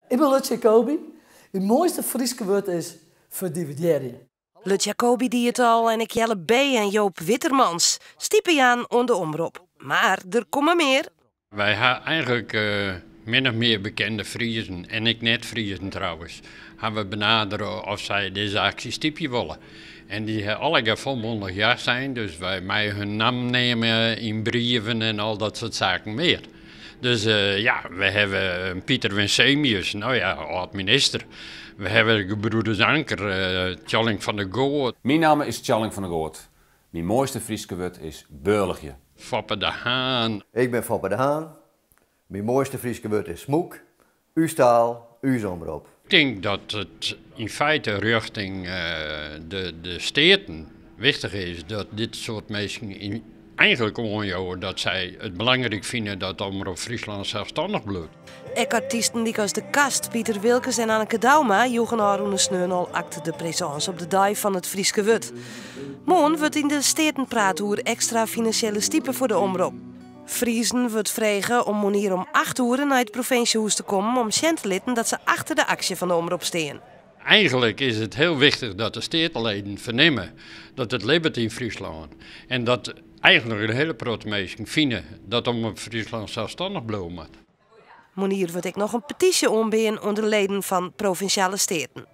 Ik ben Lut Jacobi. Het mooiste Frieske woord is verdivideren. Lut Jacobi die het al en ik Jelle B. en Joop Wittermans stiepen aan onder omroep. Maar er komen meer. Wij hebben eigenlijk min of meer bekende Friezen, en ik net Friezen trouwens, hebben we benaderen of zij deze actie stipje willen. En die hebben allemaal volmondig ja zijn, dus wij mij hun naam nemen in brieven en al dat soort zaken meer. Dus we hebben Pieter Winsemius, nou ja, oud-minister. We hebben gebroeders Anker, Tjalling van der Goot. Mijn naam is Tjalling van der Goot. Mijn mooiste Frieske woord is beurligje. Foppe de Haan. Ik ben Foppe de Haan. Mijn mooiste Frieske woord is smoek. Uw taal, uw omroep. Ik denk dat het in feite richting de steden wichtig is dat dit soort mensen eigenlijk onjouden dat zij het belangrijk vinden dat Omroep Friesland zelfstandig blijft. Artiesten die als De Kast, Pieter Wilkes en Anneke Dauma joegen haar een sneunal acte de présence op de dag van het Frieske Wut. Morgen wordt in de steden praat over extra financiële stiepen voor de omroep. Friesen wordt vragen om manier om 8 uur naar het provinciehuis te komen om te litten dat ze achter de actie van de omroep staan. Eigenlijk is het heel wichtig dat de stedenleden vernemen dat het leeft in Friesland. En dat eigenlijk de hele protemeesting vinden dat Omroep Friesland zelfstandig blijft. Monier wordt ik nog een petitie ombeen onder leden van provinciale steden.